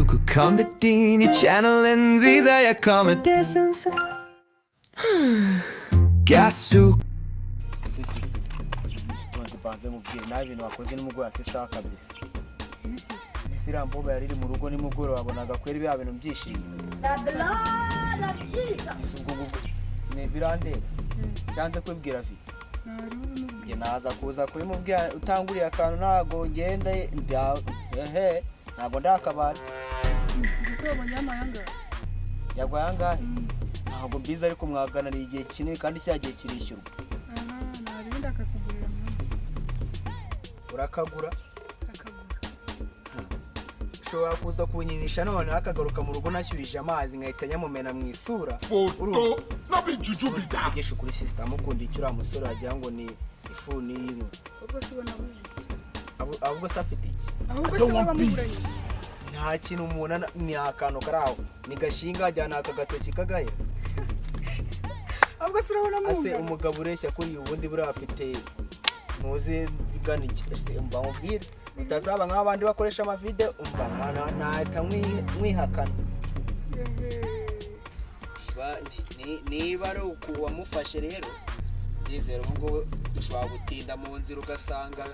could come between your channel lenses I come a distance Gasu banze mubwire nabi ibintu wakoze nimugora sisa kabisa ifira mboga yari mu rugo nimugoro wabonaga kweri bya bintu byishimye la la Jesus ne birande cyanze kwibwira fi nge naza kuza kuri mubwira utanguriye akantu nago ngenda ehe nago ndakabara gisobo nyamayanga yagwayanga ntabwo mbiza ariko mwaganira igihe kinini kandi cyagiye kirishyurwa narinda akakugurira urakagura ushobora kuza kunyinisha none akagaruka mu rugo nashyurije amazi nkahita nyamumena mu isura foto n'abijujubida igisha kuri system ukundi icyo musore wagira ngo ni ifuni y'intu ubwo sibona buzi ahubwo se afite iki ahubwo se bamuguranye nta kintu umuntu ni akantu karaho ni gashinga ajyana akagatoki kagaye ahubwo se urabona mu ase umugabo ureshya kuri ubundi buri afite muzi ganiki mba mubwire utazaba nk'abandi bakoresha amavide umva nahita mwihakana niba ari uku wamufashe rero yizera ubwo dushobora gutinda mu nzira ugasanga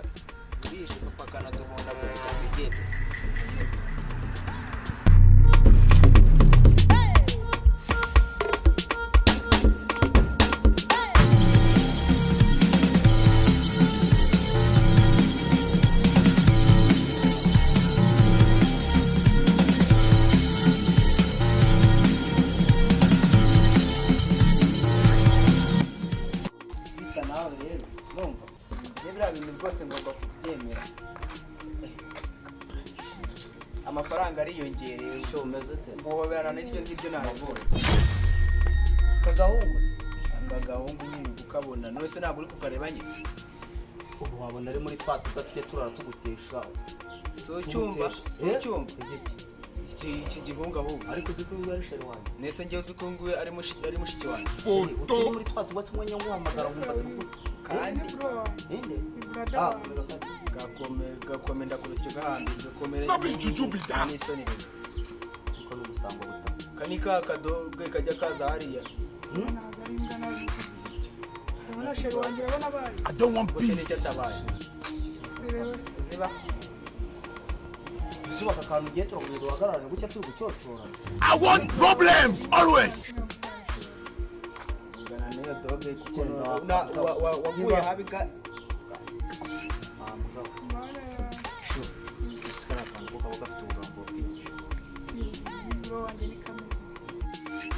bishe papa kanaduhonda mu kagende amafaranga ariyongereye cyo umeze te muhoberana n'iryo ngibyo nabagore kagahungu nyine ukabona none se ntabwo uri kukareba nyine ubu wabona ari muri twa tuga tujye turara tugutesha so cyumva iki gihunga ahubwo ariko uzi ko uyu ari sheri wanjye nese njye uzi ko nguye ari mushiki wanjye utuye muri twa tuga tumwe nyamuhamagara nkumva turi kandi inde gakome ndakurusyo gahambye gakomere n'abijujubida n'isoni rero kuko n'ubusango buta kanika kadogwe kajya kaza hariya I don't want bose peace n'icyo atabaye ziba zuba kakantu ugiye turakugira uhagararane gutya turi gucocora I want problems always ngana niyo doge kuko wavuye habiga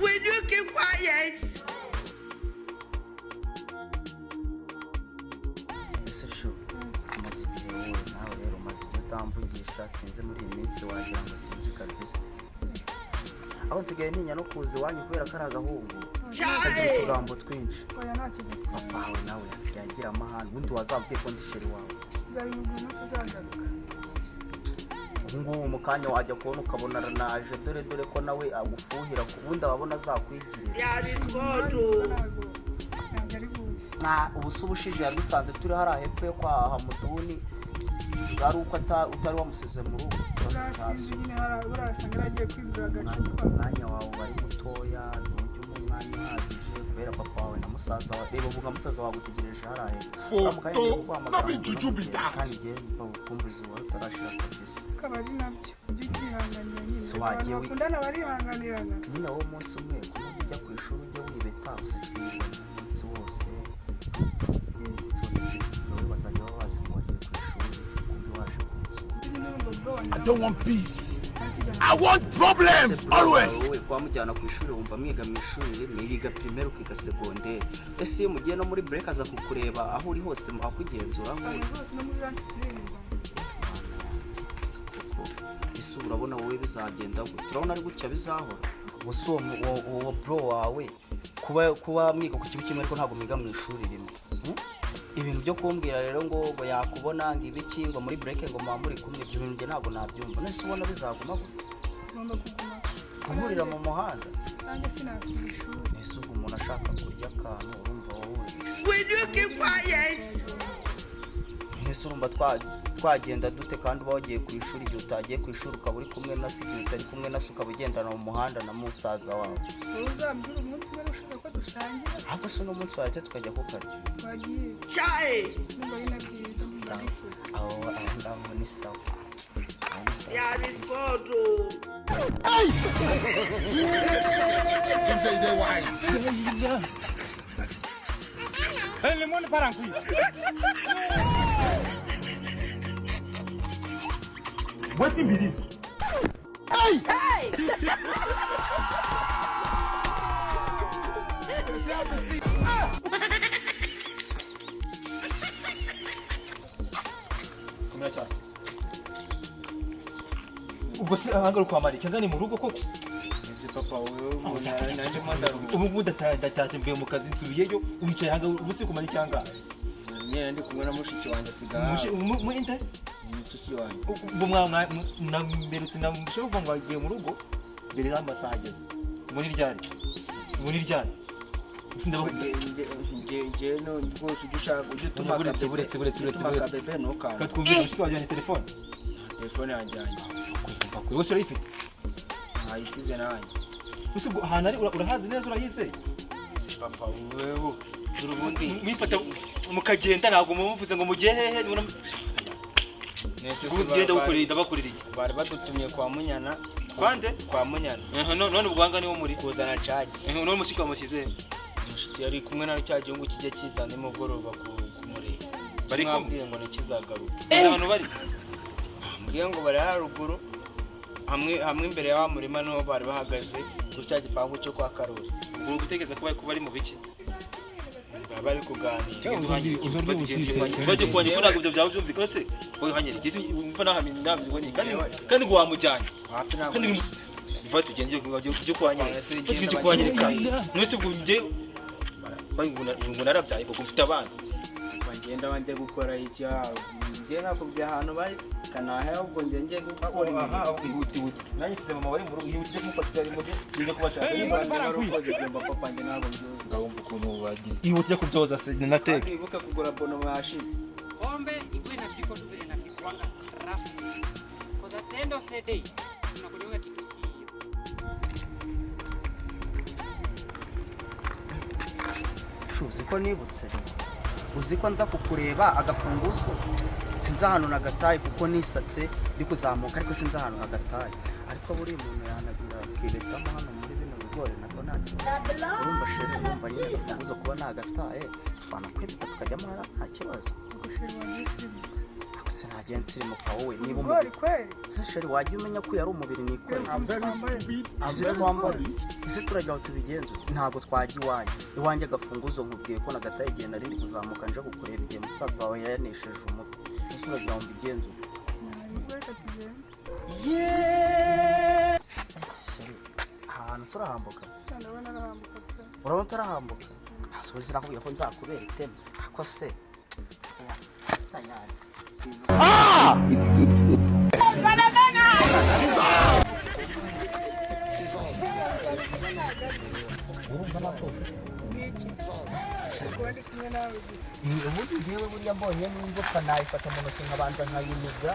Will you keep quiet? ese sho umaze igihe wowe nawe rero umaze igihe utamvugisha sinzi muri iyi minsi wagira ngo sinzi kabisa aho nsigaye ntinya no kuza iwanyu kubera ko ari agahungu kagira utugambo twinshi papa wawe nawe yasigaye agira amahane ubundi wazabwiye ko ndi sheri wawe ngubu mu kanya wajya kubona ukabona aranaje dore ko nawe agufuhira ku bundi ababona azakwigirira ubu se ubushije yadusanze turi hariya hepfo yo kwahaha muduni bwari uko utari wamusize mu rugo umwanya wawe wari mutoya ntujye umuha umwanya uhagije kubera papa wawe na musaza wawe reba ubu nka musaza wawe utegereje hariya foto n'abijujubida kandi igihe kumbuzi wawe utarashira kabisa akaba ari nabyo ujye ukihanganira nyine abantu bakundana barihanganirana nyine wowe umunsi umwe ku munsi ujya ku ishuri ujye wibeta usitiriwe umunsi wose wowe bazajya baba bazi ngo wagiye ku ishuri kumbi waje ku nzu I don't want peace I want problems always wowe kwa mujyana ku ishuri wumva mwiga mu ishuri rimwe yiga primaire ukiga secondaire ese iyo mugiye no muri break aza kukureba aho uri hose akugenzura aho uri ese urabona wowe bizagenda gute urabona ari gutya bizahora gusa uwo bro wawe kuba mwiga ku kigo kimwe ariko ntabwo mwiga mu ishuri rimwe ibintu byo kumbwira rero ngo yakubona ngo ibiki ngo muri break ngo muba muri kumwe ibyo bintu njye ntabwo nabyumva nese ubona bizaguma gute guhurira mu muhanda nanjye sinasubira ishuri ese ubwo umuntu ashaka kurya akantu urumva wowe Will you keep quiet? ese urumva twagenda dute kandi uba wagiye ku ishuri igihe utagiye ku ishuri ukaba uri kumwe na se igihe utari kumwe na se ukaba ugendana mu muhanda na musaza wawe uzambwira umunsi umwe ushaka ko dusangira ahubwo se uno munsi wahise tukajya ku kare twagiye Chai. nubwo ari nabyiza aho ngaho ni sawa Yeah, this photo. Wetin be this? ubwo se ahanga kwamara icyo ngani mu rugo koko ese papa wowe nanjye mandaruka ubu ndatashye mvuye mu kazi nsubiyeyo wicaye hanga ubu se kumara icyanga nyine ndi kumwe na mushiki wanjye asigaye mu inde mushiki wanjye ubwo namberutse namushaka kuva ngo agiye mu rugo mbere y'amasaha ageze muri ryari njye no rwose ujya ushaka ujya utuma akabebe ntukanga katwumvira mushiki wajyanye telefone yanjyanye kuri wese urayifite ntayisize nanjye gusa ubwo ahantu ari urahazi neza urayizeye papa wewe urubundi mwifata mukagenda ntabwo muvuze ngo mugiye hehe ugenda bakurira iki bari badutumye kwa munyana kwande kwa munyana none ubwanga niwo muri kuzana cagi none mushiki wamusize mushiki yari kumwe na cya gihugu kijya kiza nimugoroba kumureba bari kumubwira ngo nikizagaruka abantu bari mbwiye ngo bari haruguru hamwe imbere ya wa murima niho bari bahagaze kuri cya gipangu cyo kwa Karori ubwo gutegereza ko bari mu biki bari kuganira bajye kubonye ko ntabwo ibyo byaba byumvikana se wowe hanyere kizi umva nahamye nabibonye kandi ngo wamujyanye kandi biva tugende cyo kwanyereka tugende kwanyereka mwese bwuje ngo narabyaye kuko mfite abana bagenda banje gukora icyaha njye nakubye ahantu bari kanahe ahubwo njye gukora ihutiwe nanjye kize mama wari mu rugo ihutije kumufatira ari muje nje kubashaka ukoze byumva papa njye ntabwo mbyuzi ngabumva ukuntu bagize ihutije kubyoza se nateka ibuka kugura bono mwashize Pombe ikuwe na viko tu vile na vikwanga rafu. Because at the end of the day, tunakuliwa kitu si hiyo. uzi ko nibutse uzi ko nza kukureba agafunguzo sinzi ahantu nagataye kuko nisatse ndi kuzamuka ariko sinzi ahantu nagataye ariko buri muntu yanagira kwiretamo hano muri bino bigori nabwo ntacyo urumva shere numva nyine agafunguzo kuba nagataye twanakwibika tukajyamo hara nta kibazo gusa ntagiye nsirimuka wowe niba umubiri ese shere wajya umenya ko yari umubiri nikoreye ese turagira aho tubigenza ntabwo twajya iwanjye agafunguzo nkubwiye ko nagataye igihe nari ndi kuzamuka nje kukureba igihe musaza wawe yayanesheje umutwe ese uragira ngo mbigenze ahantu se urahambuka urabona utarahambuka ntasubize nakubwiye ko nzakubera iteme ariko se ubundi ngewe buriya mbonye n'inzoka nayifata mu ntoki nkabanza nkayiniga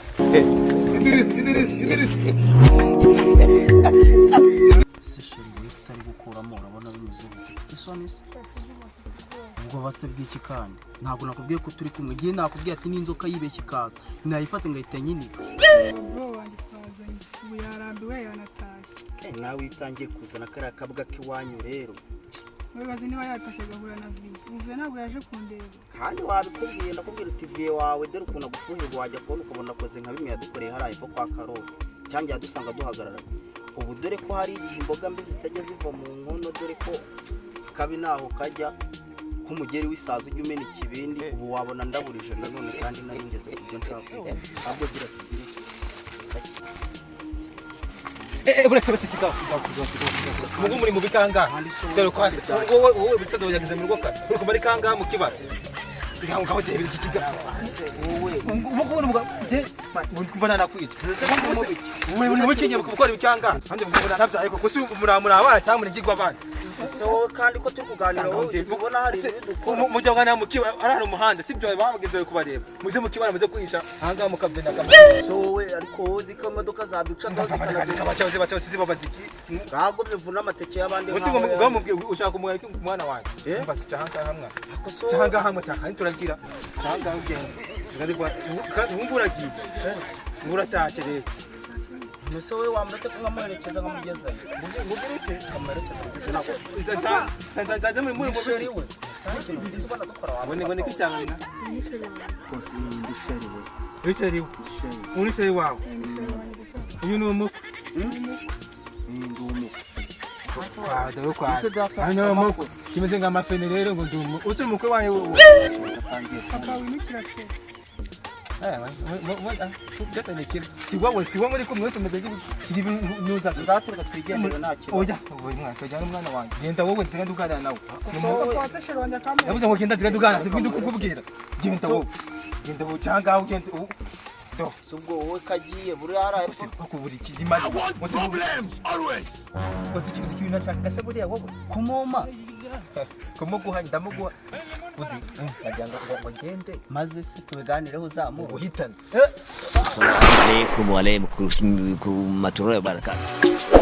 se sheri we utari gukuramo urabona bimeze bifite isoni se ubwo base bw'iki kandi ntabwo nakubwiye ko turi kumwe igihe nakubwiye ati n'inzoka yibeshye ikaza nayifate ngahita nyiniga ubu yarambiwe yanatashye nawe itangiye kuzana kariya kabwa k'iwanyu rero wibaze niba yatashye agahura na viye uvuye ntabwo yaje kundeba kandi wabikubwiye ndakubwira uti viye wawe dore ukuntu agufuhirwa wajya kubona ukabona akoze nka bimwe yadukoreye hariya epfo kwa Karori cyangwa yadusanga duhagarara ubu dore ko hari igihe imboga mbi zitajya ziva mu nkono dore ko kabi naho kajya nk'umugeri w'isazi ujya umena ikibindi ubu wabona ndaburije nanone kandi nari ngeze ku byo nshaka ahubwo gira tugire buretse sigaho mugu muri mu bikanga dore ko hasi wowe bisaza wageze mu rugo kare uri kumara ikanga mu kibara ngaho ngaho debira iki kigaho wowe mugu kumva nanakwica muri mu kinye gukora ibikanga kandi mubona nabyaye ko si muramura abana cyangwa muri gigwa abana ese wowe kandi ko turi kuganira wowe ubona hari ibintu dukora mujya kuganira mu kiba ari umuhanda sibyo babagenzi kubareba muze mu kibara muze kwihisha ahangaha mukavena so wowe ariko wowe uzi ko imodoka zaducaho zikabaca zibabaziki ntabwo bivuna amateke y'abandi bamubwiye ushaka umwana umwana wanjye mfashe cyangwa hamwe cyangwa hamwe cyangwa turagira cyangwa ugenda wumva uragiye uratashye rero ese wowe wamuretse ko nkamuherekeza nkamugezayo mugurike nkamuherekeza kugeza nako nzanze muri mubiri we ikintu byiza ubona dukora wabone ngo niki cyane rwose ndi sheri we wisheri uri sheri wawe uyu ni umu ndi umu dore kwa hano muko kimeze nk'amafene rero ngo ndumu usi umukwe wawe papa wimikira pe si wowe muri kumwe wese mudege nuza ndaturuka twigendera nta kibazo oya kajyana umwana wanjye genda wowe ntigenda uganira nawe yavuze ngo genda ntigenda uganira ntigenda kukubwira genda wowe cyangwa aho genda si ubwo wowe kagiye buri haraye kubura ikidimari Always. kibuze ikintu nashaka se buriya wowe kumuma kumuguha ndamuguha uzi ajyanga ngo ngende maze se tubiganireho uzamuha uhitana Assalamu alaikum wa alaikum kumatullah barakatuh.